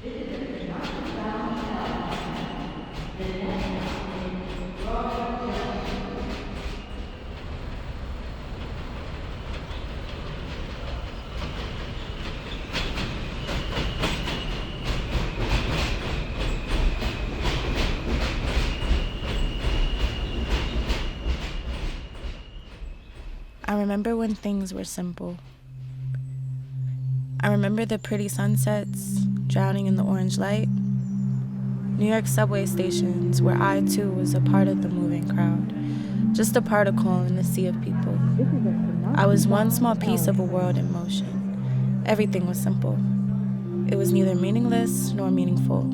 I remember when things were simple. I remember the pretty sunsets drowning in the orange light, New York subway stations where I too was a part of the moving crowd, just a particle in a sea of people. I was one small piece of a world in motion. Everything was simple. It was neither meaningless nor meaningful.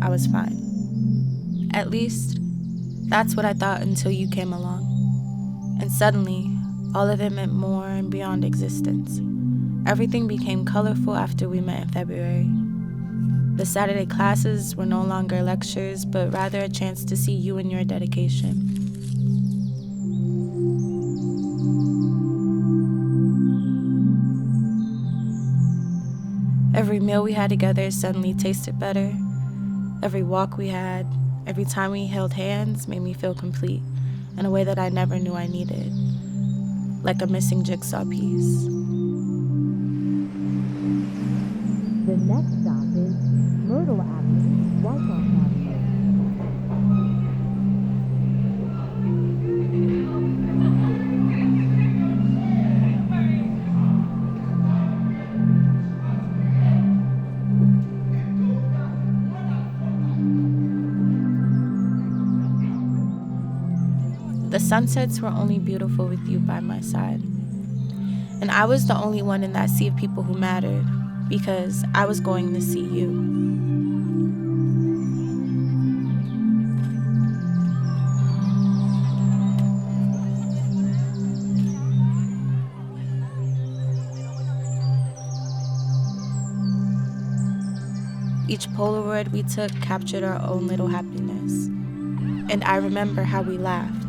I was fine. At least, that's what I thought until you came along. And suddenly, all of it meant more and beyond existence. Everything became colorful after we met in February. The Saturday classes were no longer lectures, but rather a chance to see you and your dedication. Every meal we had together suddenly tasted better. Every walk we had, every time we held hands made me feel complete in a way that I never knew I needed. Like a missing jigsaw piece. The next stop is Myrtle Avenue, Wyckoff Avenue. The sunsets were only beautiful with you by my side. And I was the only one in that sea of people who mattered, because I was going to see you. Each Polaroid we took captured our own little happiness. And I remember how we laughed.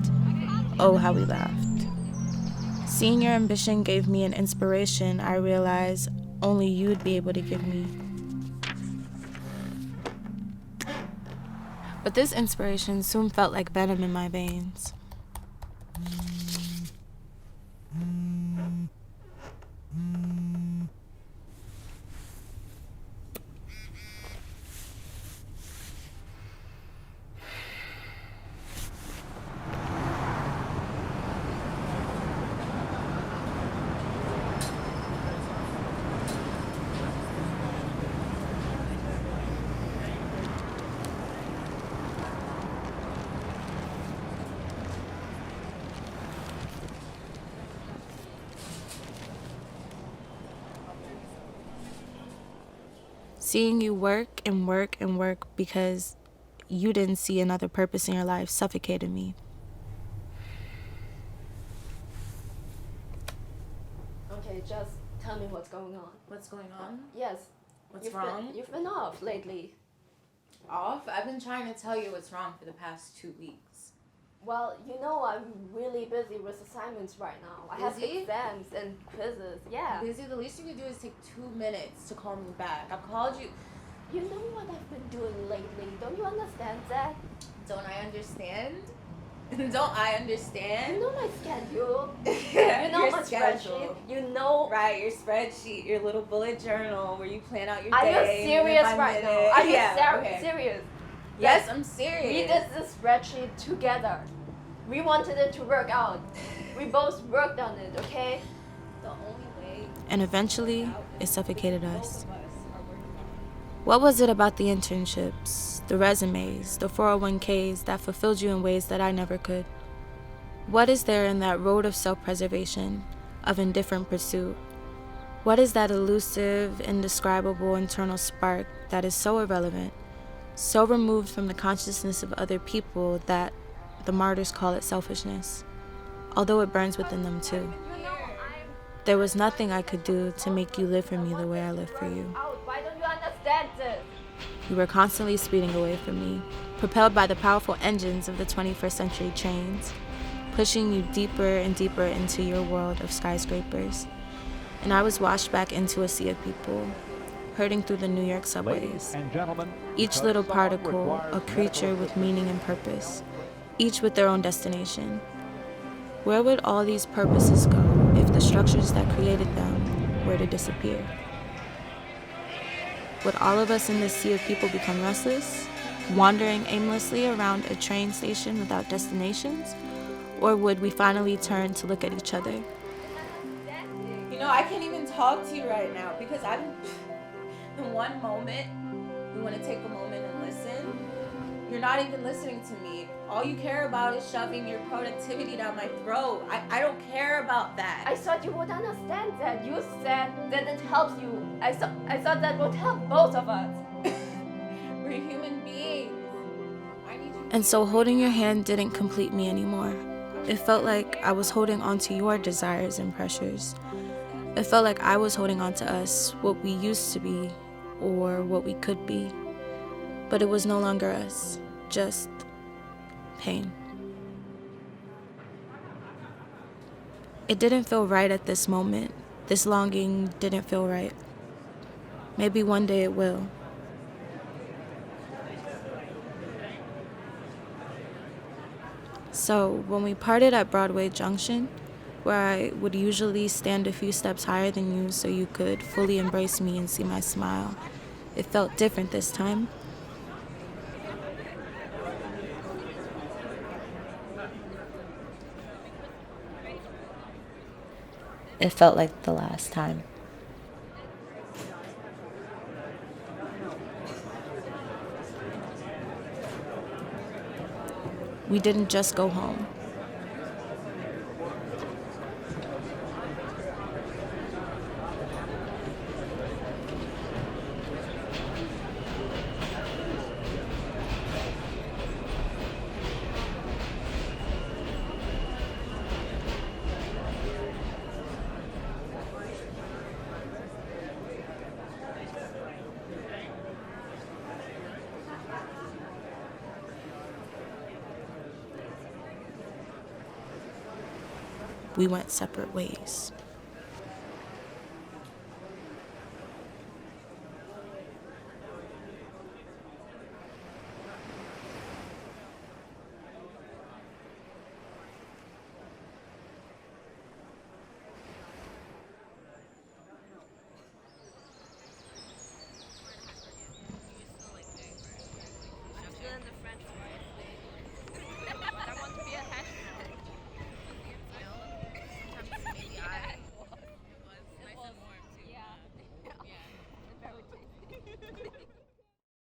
Oh, how we laughed. Seeing your ambition gave me an inspiration I realized only you'd be able to give me. But this inspiration soon felt like venom in my veins. Seeing you work and work and work because you didn't see another purpose in your life suffocated me. Okay, just tell me what's going on. What's going on? Yes. What's wrong? You've been off lately. Off? I've been trying to tell you what's wrong for the past 2 weeks. Well, you know I'm really busy with assignments right now. I have Busy? exams and quizzes. Yeah. Busy, the least you can do is take 2 minutes to call me back. I've called you. You know what I've been doing lately. Don't you understand that? Don't I understand? Don't I understand? You know my schedule. Yeah, You know your my schedule. spreadsheet. You know. Right, your spreadsheet, your little bullet journal where you plan out your Are you day. serious minute by right now? minute. Are you Yeah, okay. serious? Yes, I'm serious. We did this spreadsheet together. We wanted it to work out. We both worked on it, okay? The only way. And eventually, it suffocated us. What was it about the internships, the resumes, the 401ks that fulfilled you in ways that I never could? What is there in that road of self-preservation, of indifferent pursuit? What is that elusive, indescribable internal spark that is so irrelevant, so removed from the consciousness of other people that the martyrs call it selfishness, although it burns within them too? There was nothing I could do to make you live for me the way I live for you. Why don't you understand this? You were constantly speeding away from me, propelled by the powerful engines of the 21st century trains, pushing you deeper and deeper into your world of skyscrapers. And I was washed back into a sea of people, herding through the New York subways. Ladies and gentlemen, Each little particle, a creature with meaning and purpose, each with their own destination. Where would all these purposes go if the structures that created them were to disappear? Would all of us in this sea of people become restless, wandering aimlessly around a train station without destinations? Or would we finally turn to look at each other? You know, I can't even talk to you right now because in one moment, we want to take a moment and listen. You're not even listening to me. All you care about is shoving your productivity down my throat. I don't care about that. I thought you would understand that. You said that it helps you. I thought that would help both of us. We're human beings. I need you. And so holding your hand didn't complete me anymore. It felt like I was holding on to your desires and pressures. It felt like I was holding on to us, what we used to be, or what we could be. But it was no longer us, just pain. It didn't feel right at this moment. This longing didn't feel right. Maybe one day it will. So when we parted at Broadway Junction, where I would usually stand a few steps higher than you so you could fully embrace me and see my smile, it felt different this time. It felt like the last time. We didn't just go home. We went separate ways.